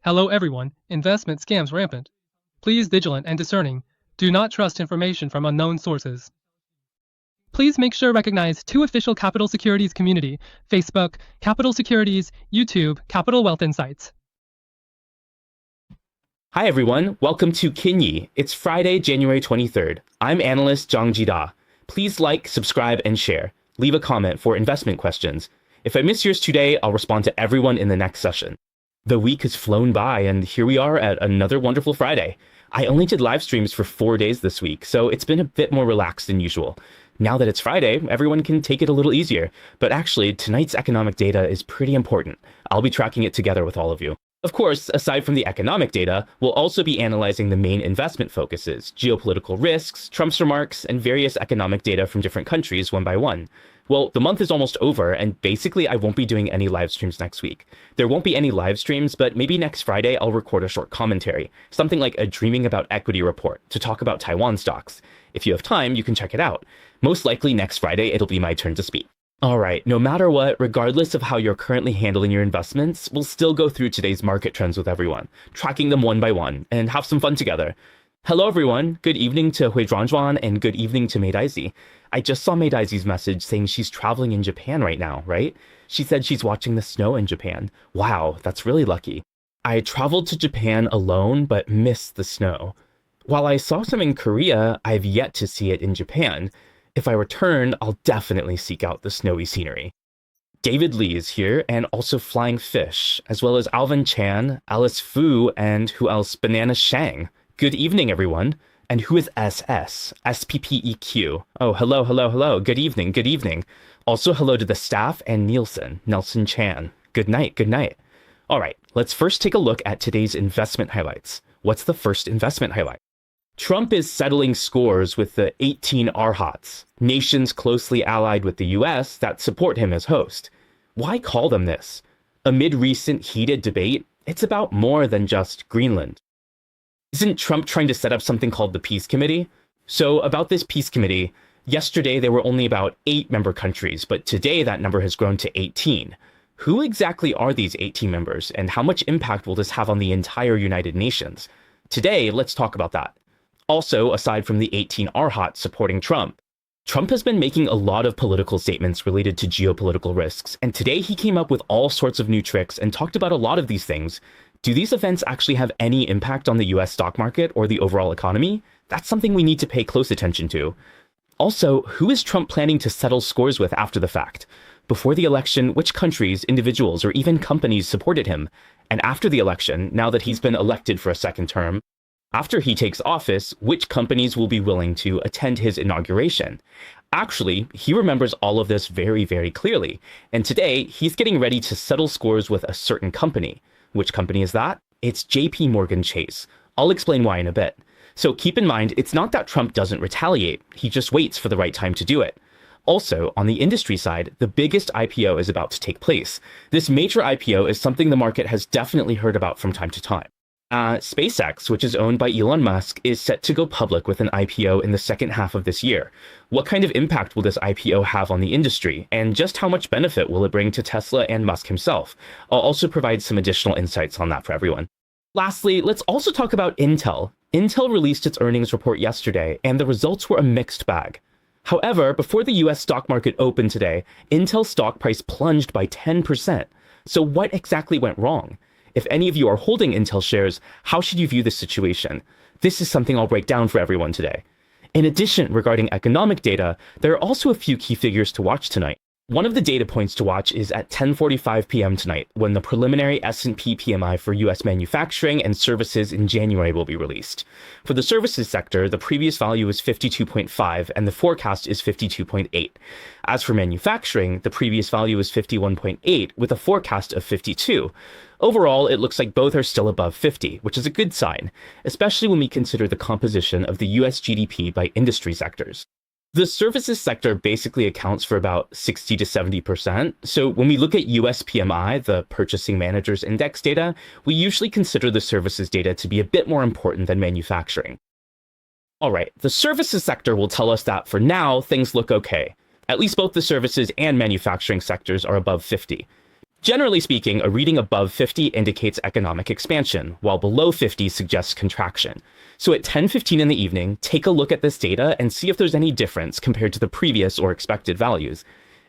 Hello everyone, investment scams rampant. Please vigilant and discerning. Do not trust information from unknown sources. Please make sure recognize two official Capital Securities community, Facebook, Capital Securities, YouTube, Capital Wealth Insights. Hi everyone, welcome to Kinyi. It's Friday, January 23rd. I'm analyst Zhang Jida. Please like, subscribe, and share. Leave a comment for investment questions. If I miss yours today, I'll respond to everyone in the next session. The week has flown by, and here we are at another wonderful Friday. I only did live streams for 4 days this week, so it's been a bit more relaxed than usual. Now that it's Friday, everyone can take it a little easier. But actually, tonight's economic data is pretty important. I'll be tracking it together with all of you. Of course, aside from the economic data, we'll also be analyzing the main investment focuses, geopolitical risks, Trump's remarks, and various economic data from different countries one by one. Well, the month is almost over, and basically I won't be doing any live streams next week. There won't be any live streams, but maybe next Friday I'll record a short commentary, something like a Dreaming About Equity report to talk about Taiwan stocks. If you have time, you can check it out. Most likely next Friday it'll be my turn to speak. All right, no matter what, regardless of how you're currently handling your investments, we'll still go through today's market trends with everyone, tracking them one by one, and have some fun together. Hello everyone, good evening to Hui Zhuanzhuan and good evening to Mei Daisy. I just saw Mei Daisy's message saying she's traveling in Japan right now, right? She said she's watching the snow in Japan. Wow, that's really lucky. I traveled to Japan alone but missed the snow. While I saw some in Korea, I've yet to see it in Japan. If I return, I'll definitely seek out the snowy scenery. David Lee is here, and also Flying Fish, as well as Alvin Chan, Alice Fu, and who else? Banana Shang. Good evening, everyone. And who is SS? SPPEQ. Oh, hello, hello, hello. Good evening, good evening. Also hello to the staff and Nelson Chan. Good night, good night. All right, let's first take a look at today's investment highlights. What's the first investment highlight? Trump is settling scores with the 18 Arhats, nations closely allied with the US that support him as host. Why call them this? Amid recent heated debate, it's about more than just Greenland. Isn't Trump trying to set up something called the Peace Committee? So about this Peace Committee, yesterday there were only about 8 member countries, but today that number has grown to 18. Who exactly are these 18 members, and how much impact will this have on the entire United Nations? Today, let's talk about that. Also, aside from the 18 Arhats supporting Trump, Trump has been making a lot of political statements related to geopolitical risks, and today he came up with all sorts of new tricks and talked about a lot of these things. Do these events actually have any impact on the US stock market or the overall economy? That's something we need to pay close attention to. Also, who is Trump planning to settle scores with after the fact? Before the election, which countries, individuals, or even companies supported him? And after the election, now that he's been elected for a second term, after he takes office, which companies will be willing to attend his inauguration? Actually, he remembers all of this very, very clearly. And today, he's getting ready to settle scores with a certain company. Which company is that? It's JP Morgan Chase. I'll explain why in a bit. So keep in mind, it's not that Trump doesn't retaliate. He just waits for the right time to do it. Also, on the industry side, the biggest IPO is about to take place. This major IPO is something the market has definitely heard about from time to time. SpaceX, which is owned by Elon Musk, is set to go public with an IPO in the second half of this year. What kind of impact will this IPO have on the industry, and just how much benefit will it bring to Tesla and Musk himself? I'll also provide some additional insights on that for everyone. Lastly, let's also talk about Intel. Intel released its earnings report yesterday, and the results were a mixed bag. However, before the US stock market opened today, Intel's stock price plunged by 10%. So what exactly went wrong? If any of you are holding Intel shares, how should you view this situation? This is something I'll break down for everyone today. In addition, regarding economic data, there are also a few key figures to watch tonight. One of the data points to watch is at 10:45 p.m. tonight, when the preliminary S&P PMI for US manufacturing and services in January will be released. For the services sector, the previous value is 52.5 and the forecast is 52.8. As for manufacturing, the previous value is 51.8 with a forecast of 52. Overall, it looks like both are still above 50, which is a good sign, especially when we consider the composition of the US GDP by industry sectors. The services sector basically accounts for about 60 to 70%. So when we look at US PMI, the Purchasing Managers Index data, we usually consider the services data to be a bit more important than manufacturing. All right, the services sector will tell us that for now, things look okay. At least both the services and manufacturing sectors are above 50. Generally speaking, a reading above 50 indicates economic expansion, while below 50 suggests contraction. So at 10:15 in the evening, take a look at this data and see if there's any difference compared to the previous or expected values.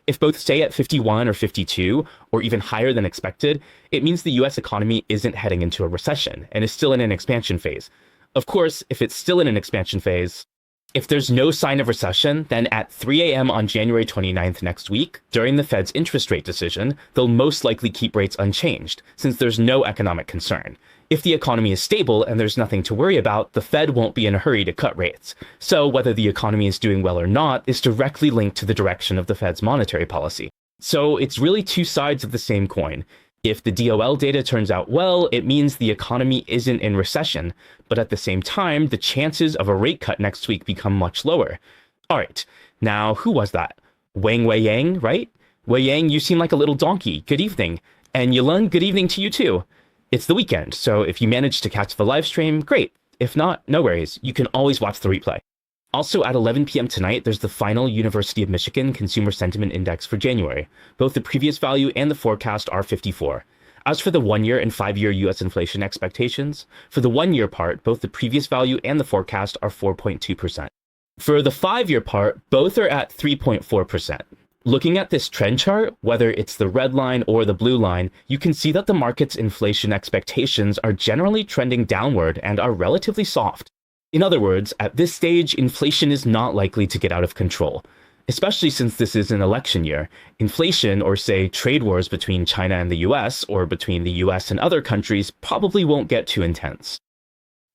If both stay at 51 or 52, or even higher than expected, it means the US economy isn't heading into a recession and is still in an expansion phase. Of course, if it's still in an expansion phase, if there's no sign of recession, then at 3 a.m. on January 29th next week, during the Fed's interest rate decision, they'll most likely keep rates unchanged, since there's no economic concern. If the economy is stable and there's nothing to worry about, the Fed won't be in a hurry to cut rates. So whether the economy is doing well or not is directly linked to the direction of the Fed's monetary policy. So it's really two sides of the same coin. If the DOL data turns out well, it means the economy isn't in recession, but at the same time, the chances of a rate cut next week become much lower. All right, now who was that? Wei Yang, right? Wei Yang, you seem like a little donkey. Good evening. And Yulun, good evening to you too. It's the weekend, so if you manage to catch the live stream, great. If not, no worries. You can always watch the replay. Also at 11 p.m. tonight, there's the final University of Michigan Consumer Sentiment Index for January. Both the previous value and the forecast are 54. As for the 1-year and 5-year US inflation expectations, for the 1-year part, both the previous value and the forecast are 4.2%. For the 5-year part, both are at 3.4%. Looking at this trend chart, whether it's the red line or the blue line, you can see that the market's inflation expectations are generally trending downward and are relatively soft. In other words, at this stage, inflation is not likely to get out of control. Especially since this is an election year, inflation, or say trade wars between China and the US, or between the US and other countries, probably won't get too intense.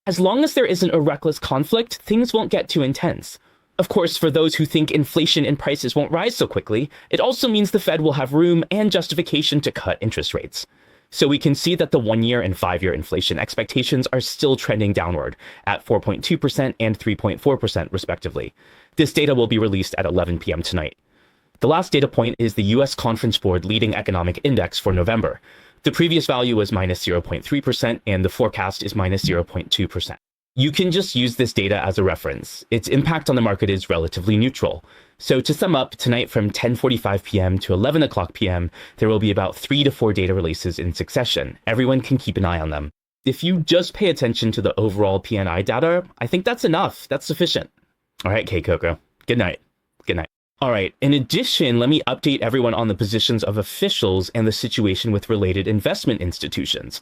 As long as there isn't a reckless conflict, things won't get too intense. Of course, for those who think inflation and prices won't rise so quickly, it also means the Fed will have room and justification to cut interest rates. So we can see that the 1-year and 5-year inflation expectations are still trending downward at 4.2% and 3.4% respectively. This data will be released at 11 p.m. tonight. The last data point is the US Conference Board Leading Economic Index for November. The previous value was minus 0.3% and the forecast is minus 0.2%. You can just use this data as a reference. Its impact on the market is relatively neutral. So to sum up, tonight from 10:45 p.m. to 11 o'clock p.m., there will be about 3 to 4 data releases in succession. Everyone can keep an eye on them. If you just pay attention to the overall PNI data, I think that's enough. That's sufficient. All right, K-Coco. Good night. Good night. All right, in addition, let me update everyone on the positions of officials and the situation with related investment institutions.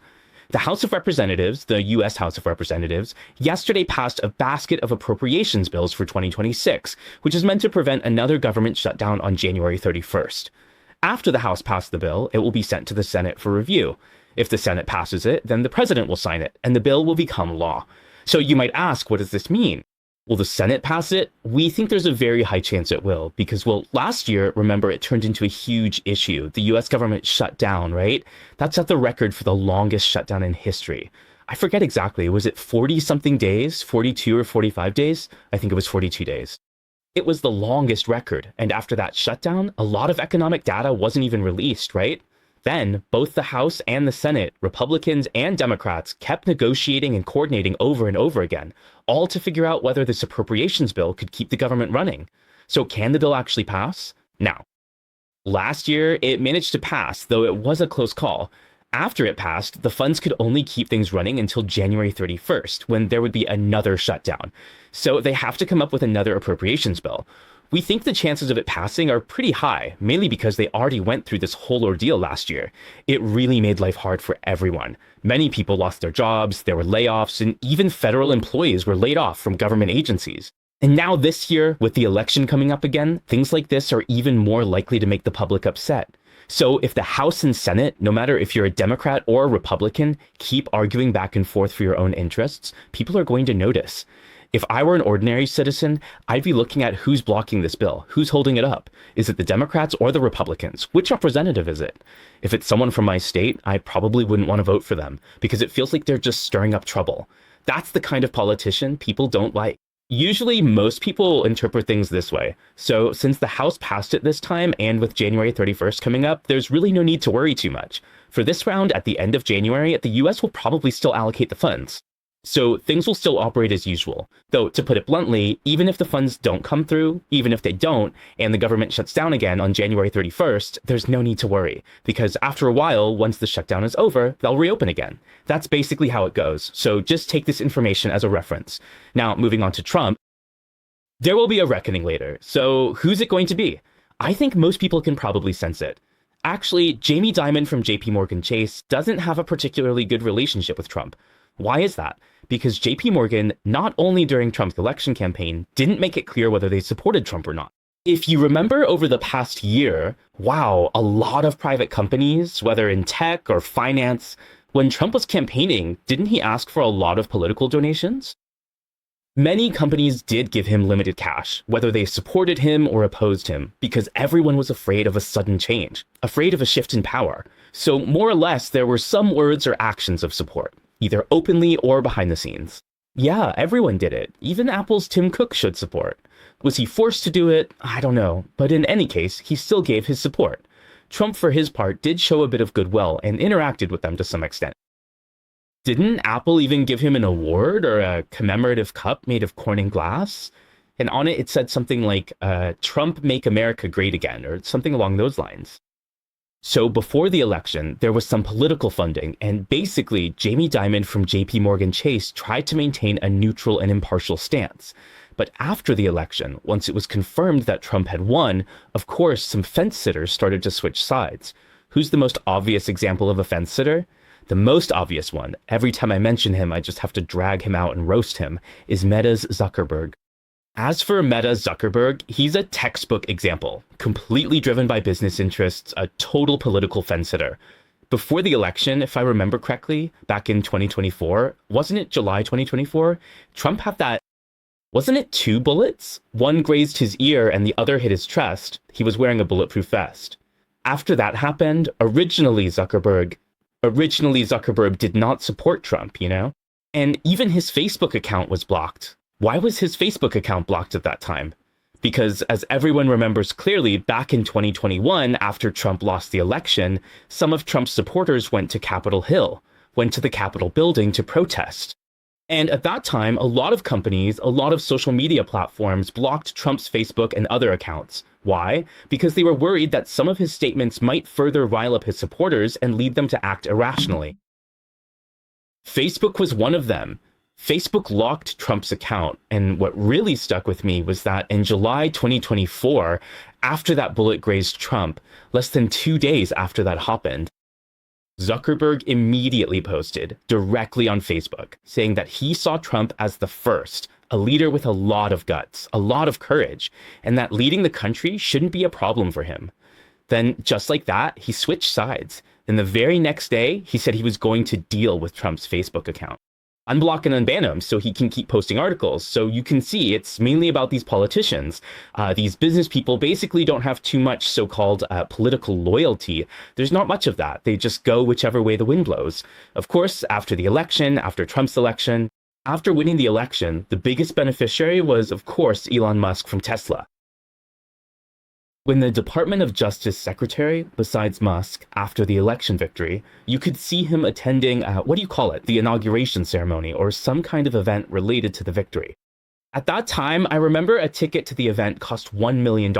The House of Representatives, the U.S. House of Representatives, yesterday passed a basket of appropriations bills for 2026, which is meant to prevent another government shutdown on January 31st. After the House passed the bill, it will be sent to the Senate for review. If the Senate passes it, then the president will sign it, and the bill will become law. So you might ask, what does this mean? Will the Senate pass it? We think there's a very high chance it will, because, well, last year, remember, it turned into a huge issue. The US government shut down, right? That set the record for the longest shutdown in history. I forget exactly, was it 40-something days? 42 or 45 days? I think it was 42 days. It was the longest record, and after that shutdown, a lot of economic data wasn't even released, right? Then, both the House and the Senate, Republicans and Democrats, kept negotiating and coordinating over and over again, all to figure out whether this appropriations bill could keep the government running. So can the bill actually pass? Now, last year, it managed to pass, though it was a close call. After it passed, the funds could only keep things running until January 31st, when there would be another shutdown. So they have to come up with another appropriations bill. We think the chances of it passing are pretty high, mainly because they already went through this whole ordeal last year. It really made life hard for everyone. Many people lost their jobs, there were layoffs, and even federal employees were laid off from government agencies. And now this year, with the election coming up again, things like this are even more likely to make the public upset. So if the House and Senate, no matter if you're a Democrat or a Republican, keep arguing back and forth for your own interests, people are going to notice. If I were an ordinary citizen, I'd be looking at who's blocking this bill, who's holding it up. Is it the Democrats or the Republicans? Which representative is it? If it's someone from my state, I probably wouldn't want to vote for them because it feels like they're just stirring up trouble. That's the kind of politician people don't like. Usually, most people interpret things this way. So since the House passed it this time, and with January 31st coming up, there's really no need to worry too much. For this round, at the end of January, the US will probably still allocate the funds. So things will still operate as usual. Though, to put it bluntly, even if the funds don't come through, even if they don't, and the government shuts down again on January 31st, there's no need to worry. Because after a while, once the shutdown is over, they'll reopen again. That's basically how it goes. So just take this information as a reference. Now, moving on to Trump, there will be a reckoning later. So who's it going to be? I think most people can probably sense it. Actually, Jamie Dimon from JP Morgan Chase doesn't have a particularly good relationship with Trump. Why is that? Because JP Morgan, not only during Trump's election campaign, didn't make it clear whether they supported Trump or not. If you remember over the past year, wow, a lot of private companies, whether in tech or finance, when Trump was campaigning, didn't he ask for a lot of political donations? Many companies did give him limited cash, whether they supported him or opposed him, because everyone was afraid of a sudden change, afraid of a shift in power. So more or less, there were some words or actions of support, either openly or behind the scenes. Yeah, everyone did it. Even Apple's Tim Cook showed support. Was he forced to do it? I don't know. But in any case, he still gave his support. Trump, for his part, did show a bit of goodwill and interacted with them to some extent. Didn't Apple even give him an award or a commemorative cup made of Corning glass? And on it, it said something like, Trump make America great again, or something along those lines. So before the election, there was some political funding, and basically, Jamie Dimon from JP Morgan Chase tried to maintain a neutral and impartial stance. But after the election, once it was confirmed that Trump had won, of course, some fence sitters started to switch sides. Who's the most obvious example of a fence sitter? The most obvious one, every time I mention him, I just have to drag him out and roast him, is Meta's Zuckerberg. As for Meta Zuckerberg, he's a textbook example, completely driven by business interests, a total political fence-sitter. Before the election, if I remember correctly, back in 2024, wasn't it July 2024? Trump had that, wasn't it 2 bullets? One grazed his ear and the other hit his chest. He was wearing a bulletproof vest. After that happened, originally Zuckerberg did not support Trump, you know? And even his Facebook account was blocked. Why was his Facebook account blocked at that time? Because as everyone remembers clearly, back in 2021, after Trump lost the election, some of Trump's supporters went to Capitol Hill, went to the Capitol building to protest. And at that time, a lot of companies, a lot of social media platforms blocked Trump's Facebook and other accounts. Why? Because they were worried that some of his statements might further rile up his supporters and lead them to act irrationally. Facebook was one of them. Facebook locked Trump's account, and what really stuck with me was that in July 2024, after that bullet grazed Trump, less than 2 days after that happened, Zuckerberg immediately posted directly on Facebook, saying that he saw Trump as the first, a leader with a lot of guts, a lot of courage, and that leading the country shouldn't be a problem for him. Then, just like that, he switched sides. And the very next day, he said he was going to deal with Trump's Facebook account. Unblock and unban him so he can keep posting articles. So you can see it's mainly about these politicians. These business people basically don't have too much so-called political loyalty. There's not much of that. They just go whichever way the wind blows. Of course, after the election, after Trump's election, after winning the election, the biggest beneficiary was, of course, Elon Musk from Tesla. When the Department of Justice Secretary, besides Musk, after the election victory, you could see him attending, the inauguration ceremony or some kind of event related to the victory. At that time, I remember a ticket to the event cost $1 million.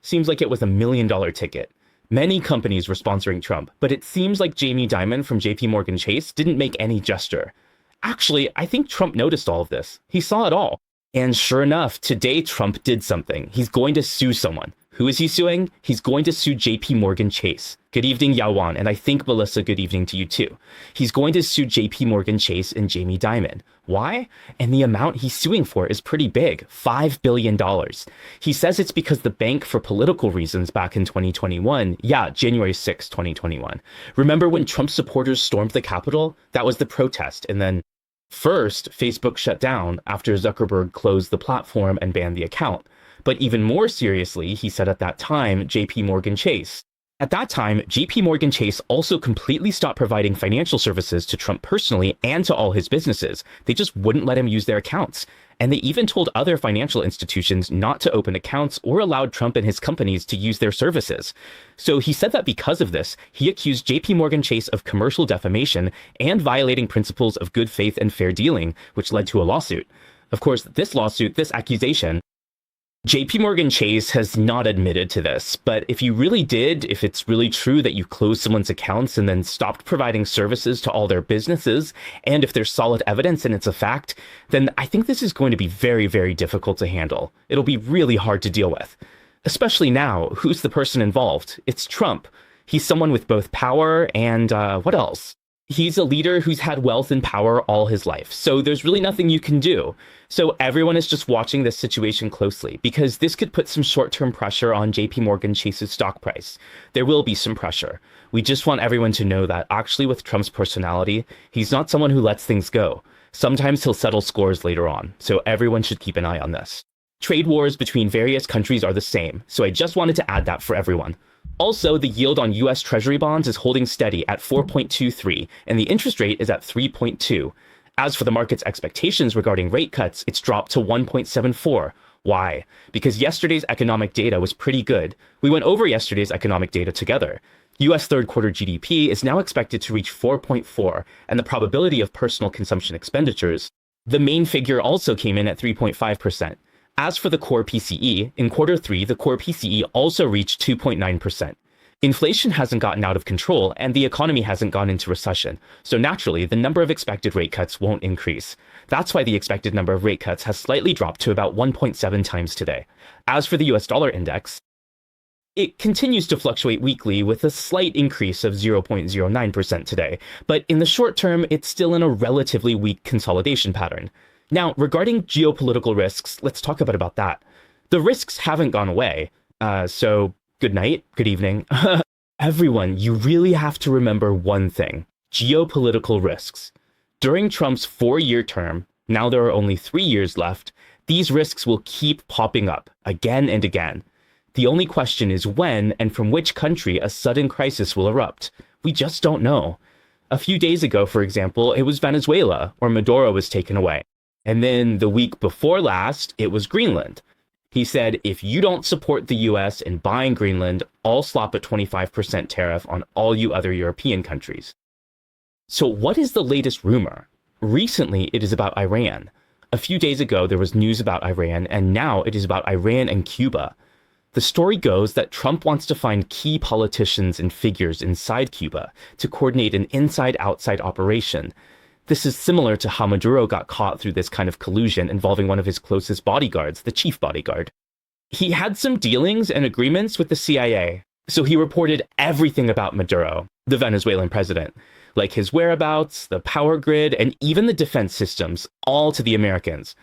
Seems like it was $1 million ticket. Many companies were sponsoring Trump, but it seems like Jamie Dimon from JP Morgan Chase didn't make any gesture. Actually, I think Trump noticed all of this. He saw it all. And sure enough, today Trump did something. He's going to sue someone. Who is he suing? He's going to sue JP Morgan Chase. Good evening, Yawan, and I think, Melissa, good evening to you too. He's going to sue JP Morgan Chase and Jamie Dimon. Why? And the amount he's suing for is pretty big, $5 billion. He says it's because the bank, for political reasons back in 2021, January 6, 2021. Remember when Trump supporters stormed the Capitol? That was the protest, and then first, Facebook shut down after Zuckerberg closed the platform and banned the account. But even more seriously, he said at that time, JP Morgan Chase. At that time, JP Morgan Chase also completely stopped providing financial services to Trump personally and to all his businesses. They just wouldn't let him use their accounts. And they even told other financial institutions not to open accounts or allowed Trump and his companies to use their services. So he said that because of this, he accused JP Morgan Chase of commercial defamation and violating principles of good faith and fair dealing, which led to a lawsuit. Of course, this accusation, JP Morgan Chase has not admitted to this, but if you really did, if it's really true that you closed someone's accounts and then stopped providing services to all their businesses, and if there's solid evidence and it's a fact, then I think this is going to be very, very difficult to handle. It'll be really hard to deal with. Especially now, who's the person involved? It's Trump. He's someone with both power and, what else? He's a leader who's had wealth and power all his life, so there's really nothing you can do. So everyone is just watching this situation closely because this could put some short-term pressure on JP Morgan Chase's stock price. There will be some pressure. We just want everyone to know that actually with Trump's personality, he's not someone who lets things go. Sometimes he'll settle scores later on, so everyone should keep an eye on this. Trade wars between various countries are the same, so I just wanted to add that for everyone. Also, the yield on US Treasury bonds is holding steady at 4.23, and the interest rate is at 3.2. As for the market's expectations regarding rate cuts, it's dropped to 1.74. Why? Because yesterday's economic data was pretty good. We went over yesterday's economic data together. US third quarter GDP is now expected to reach 4.4, and the probability of personal consumption expenditures, the main figure also came in at 3.5%. As for the core PCE, in quarter 3, the core PCE also reached 2.9%. Inflation hasn't gotten out of control and the economy hasn't gone into recession, so naturally the number of expected rate cuts won't increase. That's why the expected number of rate cuts has slightly dropped to about 1.7 times today. As for the US dollar index, it continues to fluctuate weekly with a slight increase of 0.09% today, but in the short term, it's still in a relatively weak consolidation pattern. Now, regarding geopolitical risks, let's talk about that. The risks haven't gone away, so good night, good evening. Everyone, you really have to remember one thing: geopolitical risks. During Trump's 4-year term, now there are only 3 years left, these risks will keep popping up again and again. The only question is when and from which country a sudden crisis will erupt. We just don't know. A few days ago, for example, it was Venezuela, where Maduro was taken away. And then the week before last, it was Greenland. He said, if you don't support the US in buying Greenland, I'll slap a 25% tariff on all you other European countries. So what is the latest rumor? Recently, it is about Iran. A few days ago, there was news about Iran, and now it is about Iran and Cuba. The story goes that Trump wants to find key politicians and figures inside Cuba to coordinate an inside-outside operation. This is similar to how Maduro got caught through this kind of collusion involving one of his closest bodyguards, the chief bodyguard. He had some dealings and agreements with the CIA, so he reported everything about Maduro, the Venezuelan president, like his whereabouts, the power grid, and even the defense systems, all to the Americans.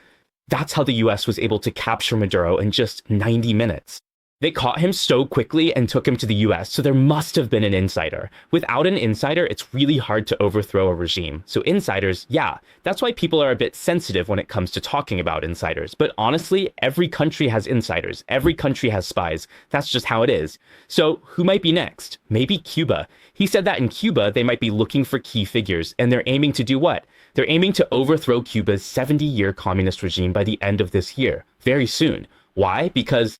That's how the US was able to capture Maduro in just 90 minutes. They caught him so quickly and took him to the US, so there must have been an insider. Without an insider, it's really hard to overthrow a regime. So insiders, yeah, that's why people are a bit sensitive when it comes to talking about insiders. But honestly, every country has insiders. Every country has spies. That's just how it is. So who might be next? Maybe Cuba. He said that in Cuba, they might be looking for key figures, and they're aiming to do what? They're aiming to overthrow Cuba's 70-year communist regime by the end of this year, very soon. Why? Because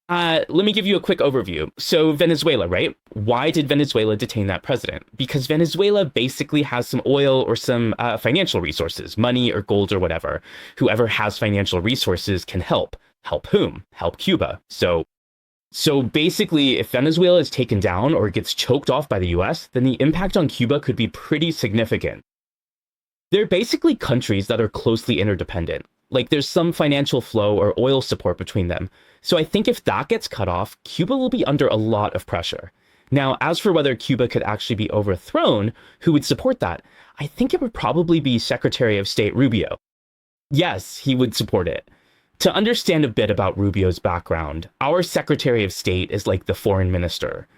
let me give you a quick overview. So Venezuela, right? Why did Venezuela detain that president? Because Venezuela basically has some oil or some financial resources, money or gold or whatever. Whoever has financial resources can help. Help whom? Help Cuba. So basically, if Venezuela is taken down or gets choked off by the US, then the impact on Cuba could be pretty significant. They're basically countries that are closely interdependent. Like there's some financial flow or oil support between them. So I think if that gets cut off, Cuba will be under a lot of pressure. Now, as for whether Cuba could actually be overthrown, who would support that? I think it would probably be Secretary of State Rubio. Yes, he would support it. To understand a bit about Rubio's background, our Secretary of State is like the foreign minister.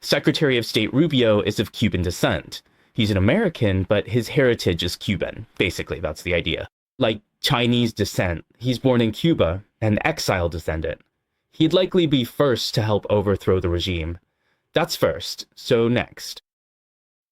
Secretary of State Rubio is of Cuban descent. He's an American, but his heritage is Cuban. Basically, that's the idea. Like Chinese descent. He's born in Cuba, an exile descendant. He'd likely be first to help overthrow the regime. That's first. So next.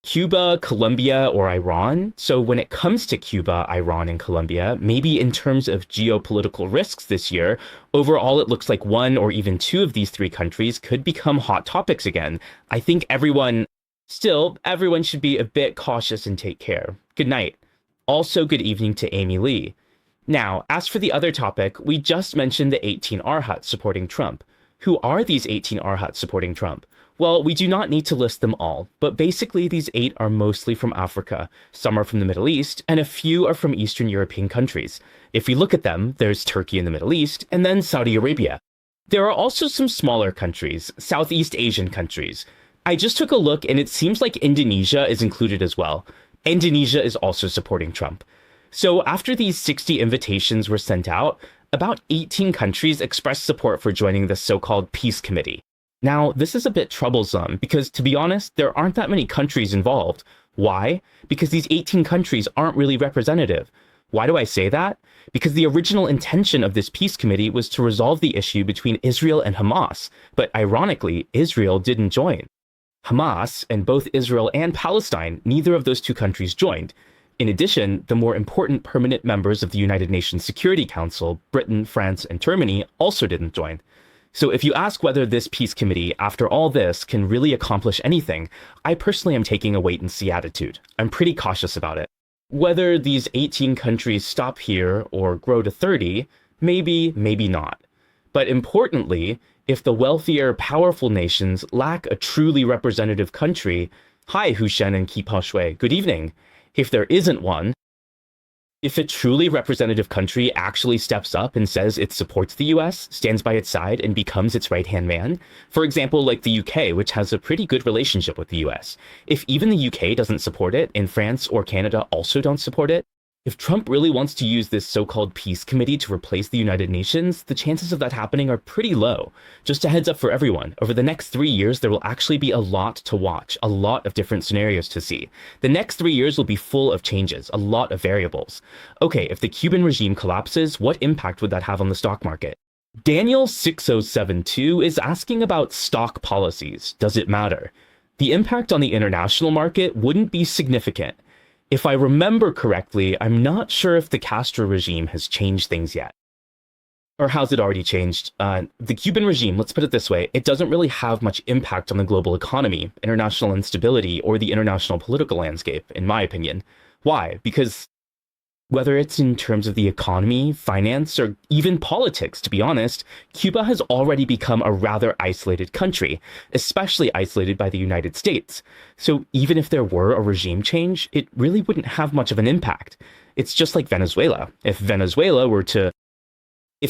Cuba, Colombia, or Iran. So when it comes to Cuba, Iran, and Colombia, maybe in terms of geopolitical risks this year, overall it looks like one or even two of these three countries could become hot topics again. I think everyone should be a bit cautious and take care. Good night. Also, good evening to Amy Lee. Now, as for the other topic, we just mentioned the 18 Arhats supporting Trump. Who are these 18 Arhats supporting Trump? Well, we do not need to list them all, but basically these 8 are mostly from Africa, some are from the Middle East, and a few are from Eastern European countries. If we look at them, there's Turkey in the Middle East, and then Saudi Arabia. There are also some smaller countries, Southeast Asian countries. I just took a look and it seems like Indonesia is included as well. Indonesia is also supporting Trump. So after these 60 invitations were sent out, about 18 countries expressed support for joining the so-called Peace Committee. Now, this is a bit troublesome because, to be honest, there aren't that many countries involved. Why? Because these 18 countries aren't really representative. Why do I say that? Because the original intention of this peace committee was to resolve the issue between Israel and Hamas, but ironically, Israel didn't join. Hamas, and both Israel and Palestine, neither of those two countries joined. In addition, the more important permanent members of the United Nations Security Council, Britain, France, and Germany, also didn't join. So if you ask whether this peace committee, after all this, can really accomplish anything, I personally am taking a wait-and-see attitude. I'm pretty cautious about it. Whether these 18 countries stop here or grow to 30, maybe, maybe not. But importantly, if the wealthier, powerful nations lack a truly representative country, hi Hushen and Ki Pao Shui, good evening. If there isn't one, if a truly representative country actually steps up and says it supports the US, stands by its side, and becomes its right-hand man, for example, like the UK, which has a pretty good relationship with the US, if even the UK doesn't support it, and France or Canada also don't support it, if Trump really wants to use this so-called peace committee to replace the United Nations, the chances of that happening are pretty low. Just a heads up for everyone, over the next 3 years, there will actually be a lot to watch, a lot of different scenarios to see. The next 3 years will be full of changes, a lot of variables. Okay, if the Cuban regime collapses, what impact would that have on the stock market? Daniel6072 is asking about stock policies. Does it matter? The impact on the international market wouldn't be significant. If I remember correctly, I'm not sure if the Castro regime has changed things yet. Or has it already changed? The Cuban regime, let's put it this way, it doesn't really have much impact on the global economy, international instability, or the international political landscape, in my opinion. Why? Because whether it's in terms of the economy, finance, or even politics, to be honest, Cuba has already become a rather isolated country, especially isolated by the United States. So even if there were a regime change, it really wouldn't have much of an impact. It's just like Venezuela. If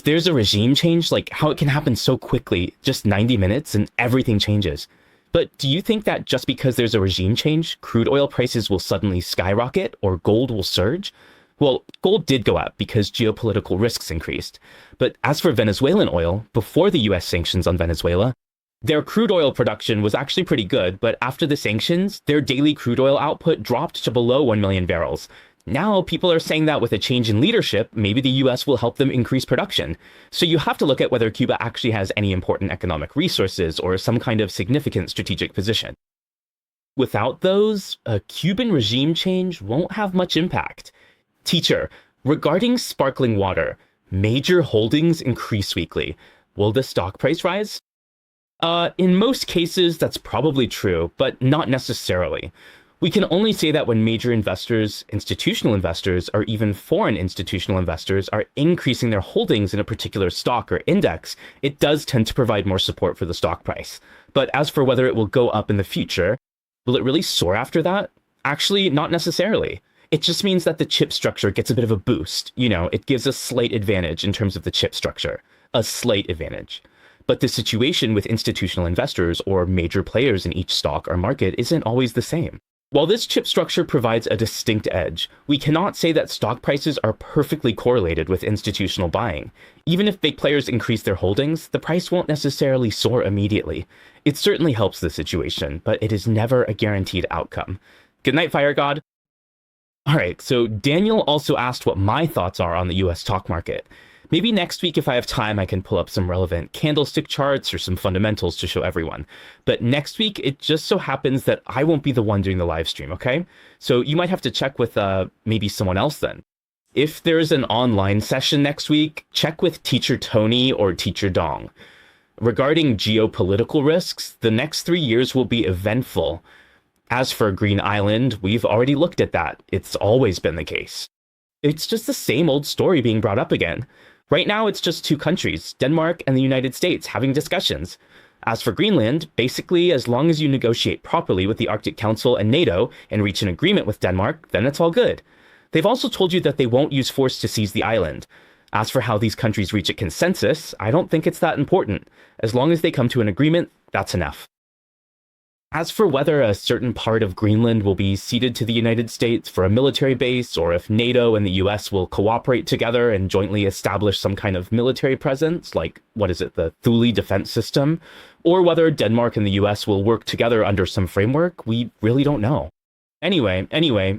there's a regime change, like how it can happen so quickly, just 90 minutes and everything changes. But do you think that just because there's a regime change, crude oil prices will suddenly skyrocket or gold will surge? Well, gold did go up because geopolitical risks increased. But as for Venezuelan oil, before the US sanctions on Venezuela, their crude oil production was actually pretty good, but after the sanctions, their daily crude oil output dropped to below 1 million barrels. Now, people are saying that with a change in leadership, maybe the US will help them increase production. So you have to look at whether Cuba actually has any important economic resources or some kind of significant strategic position. Without those, a Cuban regime change won't have much impact. Teacher, regarding sparkling water, major holdings increase weekly. Will the stock price rise? In most cases, that's probably true, but not necessarily. We can only say that when major investors, institutional investors, or even foreign institutional investors are increasing their holdings in a particular stock or index, it does tend to provide more support for the stock price. But as for whether it will go up in the future, will it really soar after that? Actually, not necessarily. It just means that the chip structure gets a bit of a boost. You know, it gives a slight advantage in terms of the chip structure. A slight advantage. But the situation with institutional investors or major players in each stock or market isn't always the same. While this chip structure provides a distinct edge, we cannot say that stock prices are perfectly correlated with institutional buying. Even if big players increase their holdings, the price won't necessarily soar immediately. It certainly helps the situation, but it is never a guaranteed outcome. Good night, Fire God. All right, so Daniel also asked what my thoughts are on the US stock market. Maybe next week, if I have time, I can pull up some relevant candlestick charts or some fundamentals to show everyone. But next week, it just so happens that I won't be the one doing the live stream, okay? So you might have to check with maybe someone else then. If there's an online session next week, check with Teacher Tony or Teacher Dong. Regarding geopolitical risks, the next 3 years will be eventful. As for Green Island, we've already looked at that. It's always been the case. It's just the same old story being brought up again. Right now, it's just two countries, Denmark and the United States, having discussions. As for Greenland, basically, as long as you negotiate properly with the Arctic Council and NATO and reach an agreement with Denmark, then it's all good. They've also told you that they won't use force to seize the island. As for how these countries reach a consensus, I don't think it's that important. As long as they come to an agreement, that's enough. As for whether a certain part of Greenland will be ceded to the United States for a military base, or if NATO and the US will cooperate together and jointly establish some kind of military presence, like, the Thule defense system, or whether Denmark and the US will work together under some framework, we really don't know. Anyway,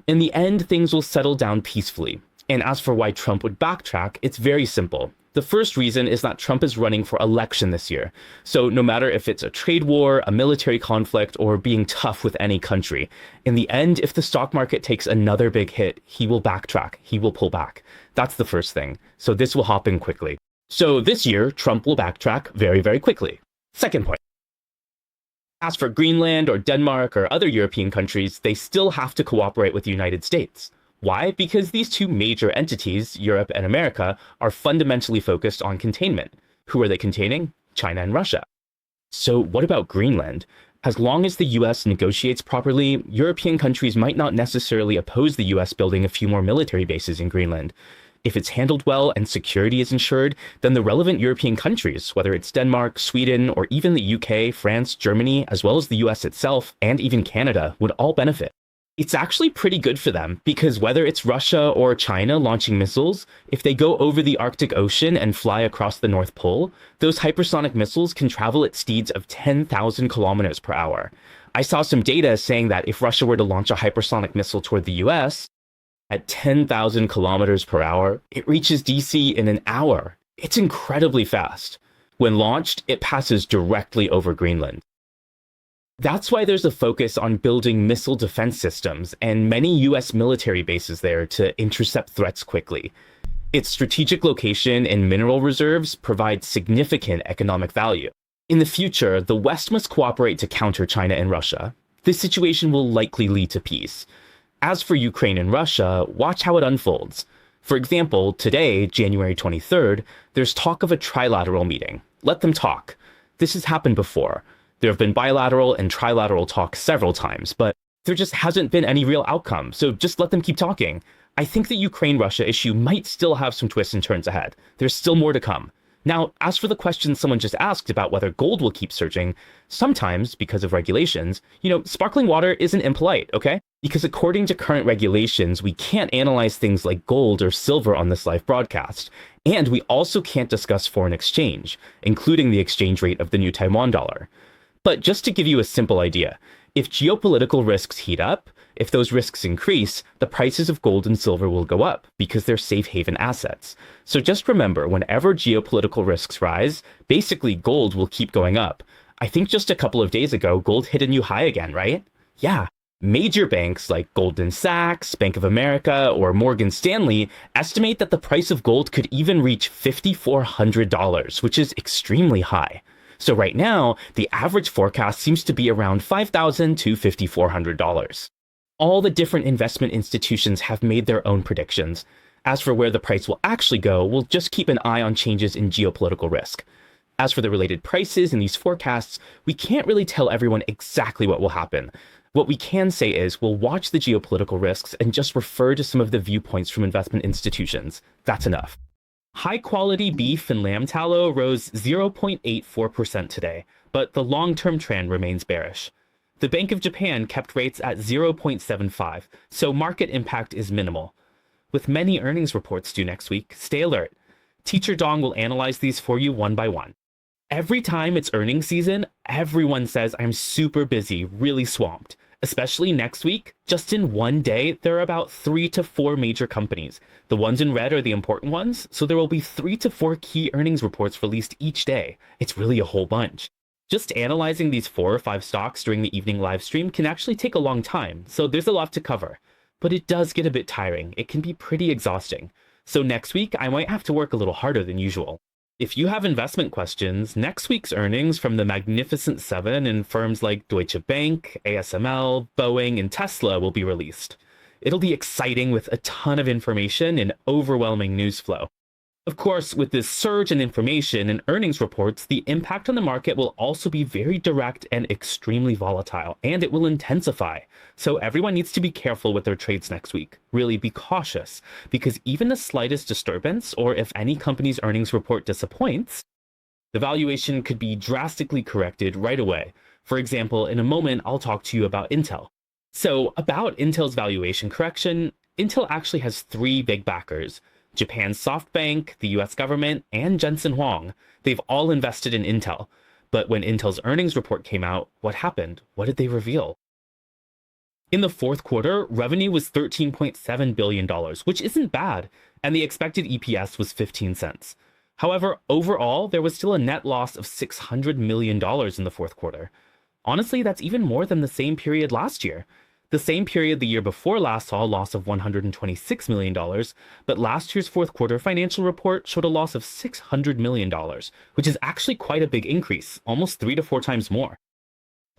in the end, things will settle down peacefully. And as for why Trump would backtrack, it's very simple. The first reason is that Trump is running for election this year. So no matter if it's a trade war, a military conflict, or being tough with any country, in the end, if the stock market takes another big hit, he will backtrack. He will pull back. That's the first thing. So this will hop in quickly. So this year, Trump will backtrack very, very quickly. Second point. As for Greenland or Denmark or other European countries, they still have to cooperate with the United States. Why? Because these two major entities, Europe and America, are fundamentally focused on containment. Who are they containing? China and Russia. So what about Greenland? As long as the US negotiates properly, European countries might not necessarily oppose the US building a few more military bases in Greenland. If it's handled well and security is ensured, then the relevant European countries, whether it's Denmark, Sweden, or even the UK, France, Germany, as well as the US itself, and even Canada, would all benefit. It's actually pretty good for them, because whether it's Russia or China launching missiles, if they go over the Arctic Ocean and fly across the North Pole, those hypersonic missiles can travel at speeds of 10,000 kilometers per hour. I saw some data saying that if Russia were to launch a hypersonic missile toward the US, at 10,000 kilometers per hour, it reaches DC in an hour. It's incredibly fast. When launched, it passes directly over Greenland. That's why there's a focus on building missile defense systems and many US military bases there to intercept threats quickly. Its strategic location and mineral reserves provide significant economic value. In the future, the West must cooperate to counter China and Russia. This situation will likely lead to peace. As for Ukraine and Russia, watch how it unfolds. For example, today, January 23rd, there's talk of a trilateral meeting. Let them talk. This has happened before. There have been bilateral and trilateral talks several times, but there just hasn't been any real outcome, so just let them keep talking. I think the Ukraine-Russia issue might still have some twists and turns ahead. There's still more to come. Now, as for the question someone just asked about whether gold will keep surging, sometimes, because of regulations, sparkling water isn't impolite, okay? Because according to current regulations, we can't analyze things like gold or silver on this live broadcast. And we also can't discuss foreign exchange, including the exchange rate of the new Taiwan dollar. But just to give you a simple idea, if geopolitical risks heat up, if those risks increase, the prices of gold and silver will go up because they're safe haven assets. So just remember, whenever geopolitical risks rise, basically gold will keep going up. I think just a couple of days ago, gold hit a new high again, right? Yeah. Major banks like Goldman Sachs, Bank of America, or Morgan Stanley estimate that the price of gold could even reach $5,400, which is extremely high. So right now, the average forecast seems to be around $5,000 to $5,400. All the different investment institutions have made their own predictions. As for where the price will actually go, we'll just keep an eye on changes in geopolitical risk. As for the related prices in these forecasts, we can't really tell everyone exactly what will happen. What we can say is we'll watch the geopolitical risks and just refer to some of the viewpoints from investment institutions. That's enough. High-quality beef and lamb tallow rose 0.84% today, but the long-term trend remains bearish. The Bank of Japan kept rates at 0.75, so market impact is minimal. With many earnings reports due next week, stay alert. Teacher Dong will analyze these for you one by one. Every time it's earnings season, everyone says I'm super busy, really swamped. Especially next week, just in one day, there are about 3 to 4 major companies. The ones in red are the important ones, so there will be 3 to 4 key earnings reports released each day. It's really a whole bunch. Just analyzing these 4 or 5 stocks during the evening live stream can actually take a long time, so there's a lot to cover. But it does get a bit tiring. It can be pretty exhausting. So next week, I might have to work a little harder than usual. If you have investment questions, next week's earnings from the Magnificent Seven and firms like Deutsche Bank, ASML, Boeing, and Tesla will be released. It'll be exciting with a ton of information and overwhelming news flow. Of course, with this surge in information and earnings reports, the impact on the market will also be very direct and extremely volatile, and it will intensify. So everyone needs to be careful with their trades next week. Really be cautious, because even the slightest disturbance, or if any company's earnings report disappoints, the valuation could be drastically corrected right away. For example, in a moment, I'll talk to you about Intel. So about Intel's valuation correction, Intel actually has 3 big backers. Japan's SoftBank, the US government, and Jensen Huang. They've all invested in Intel. But when Intel's earnings report came out, what happened? What did they reveal? In the fourth quarter, revenue was $13.7 billion, which isn't bad, and the expected EPS was 15 cents. However, overall, there was still a net loss of $600 million in the fourth quarter. Honestly, that's even more than the same period last year. The same period the year before last saw a loss of $126 million, but last year's fourth quarter financial report showed a loss of $600 million, which is actually quite a big increase, almost 3 to 4 times more.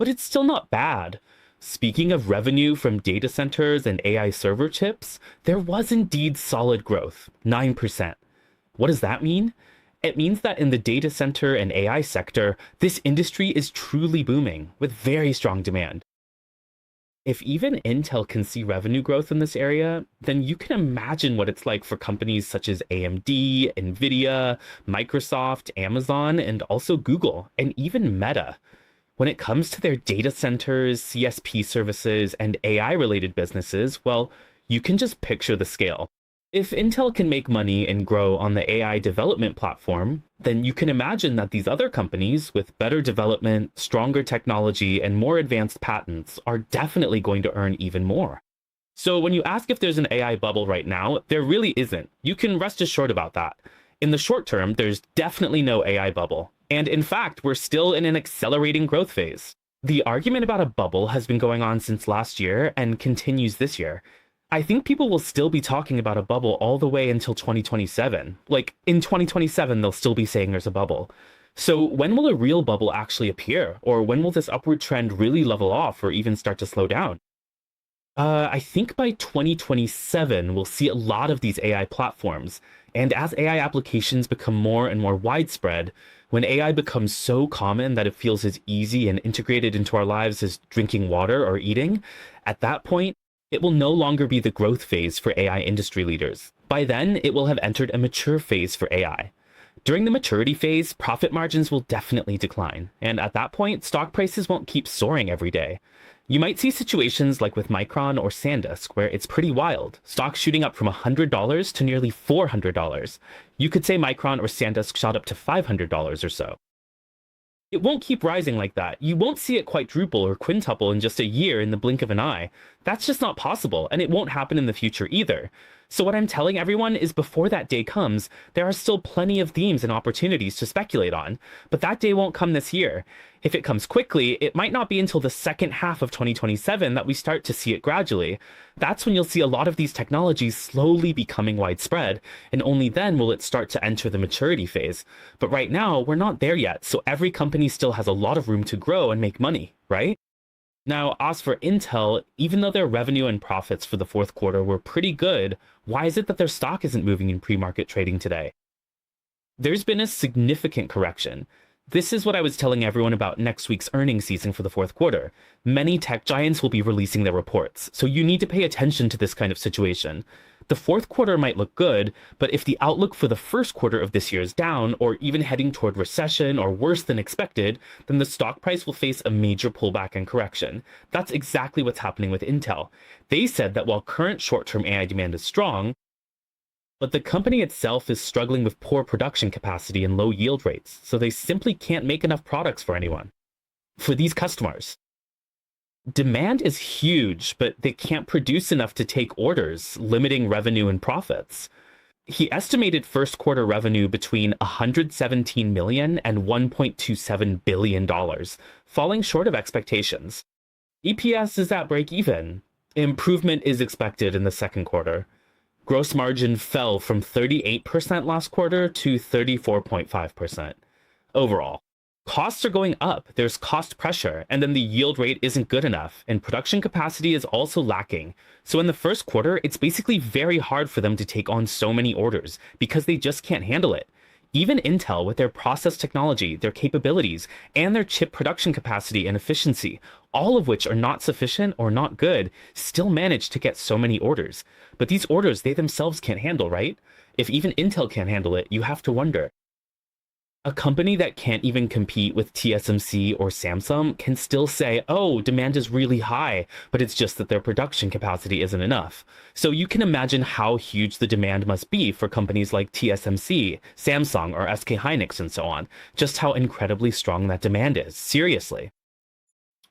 But it's still not bad. Speaking of revenue from data centers and AI server chips, there was indeed solid growth, 9%. What does that mean? It means that in the data center and AI sector, this industry is truly booming, with very strong demand. If even Intel can see revenue growth in this area, then you can imagine what it's like for companies such as AMD, Nvidia, Microsoft, Amazon, and also Google, and even Meta. When it comes to their data centers, CSP services, and AI-related businesses, well, you can just picture the scale. If Intel can make money and grow on the AI development platform, then you can imagine that these other companies with better development, stronger technology, and more advanced patents are definitely going to earn even more. So when you ask if there's an AI bubble right now, there really isn't. You can rest assured about that. In the short term, there's definitely no AI bubble. And in fact, we're still in an accelerating growth phase. The argument about a bubble has been going on since last year and continues this year. I think people will still be talking about a bubble all the way until 2027. Like, in 2027, they'll still be saying there's a bubble. So when will a real bubble actually appear? Or when will this upward trend really level off or even start to slow down? I think by 2027, we'll see a lot of these AI platforms. And as AI applications become more and more widespread, when AI becomes so common that it feels as easy and integrated into our lives as drinking water or eating, at that point, it will no longer be the growth phase for AI industry leaders. By then, it will have entered a mature phase for AI. During the maturity phase, profit margins will definitely decline, and at that point, stock prices won't keep soaring every day. You might see situations like with Micron or SanDisk, where it's pretty wild, stocks shooting up from $100 to nearly $400. You could say Micron or SanDisk shot up to $500 or so. It won't keep rising like that. You won't see it quadruple or quintuple in just a year in the blink of an eye. That's just not possible, and it won't happen in the future either. So what I'm telling everyone is before that day comes, there are still plenty of themes and opportunities to speculate on, but that day won't come this year. If it comes quickly, it might not be until the second half of 2027 that we start to see it gradually. That's when you'll see a lot of these technologies slowly becoming widespread, and only then will it start to enter the maturity phase. But right now, we're not there yet, so every company still has a lot of room to grow and make money, right? Now, as for Intel, even though their revenue and profits for the fourth quarter were pretty good, why is it that their stock isn't moving in pre-market trading today? There's been a significant correction. This is what I was telling everyone about next week's earnings season for the fourth quarter. Many tech giants will be releasing their reports, so you need to pay attention to this kind of situation. The fourth quarter might look good, but if the outlook for the first quarter of this year is down, or even heading toward recession or worse than expected, then the stock price will face a major pullback and correction. That's exactly what's happening with Intel. They said that while current short-term AI demand is strong, but the company itself is struggling with poor production capacity and low yield rates, so they simply can't make enough products for anyone. For these customers. Demand is huge, but they can't produce enough to take orders, limiting revenue and profits. He estimated first quarter revenue between $117 million and $1.27 billion, falling short of expectations. EPS is at break even. Improvement is expected in the second quarter. Gross margin fell from 38% last quarter to 34.5%. Overall, costs are going up, there's cost pressure, and then the yield rate isn't good enough, and production capacity is also lacking. So in the first quarter, it's basically very hard for them to take on so many orders because they just can't handle it. Even Intel, with their process technology, their capabilities, and their chip production capacity and efficiency, all of which are not sufficient or not good, still manage to get so many orders. But these orders, they themselves can't handle, right? If even Intel can't handle it, you have to wonder. A company that can't even compete with TSMC or Samsung can still say, oh, demand is really high, but it's just that their production capacity isn't enough. So you can imagine how huge the demand must be for companies like TSMC, Samsung, or SK Hynix and so on. Just how incredibly strong that demand is. Seriously.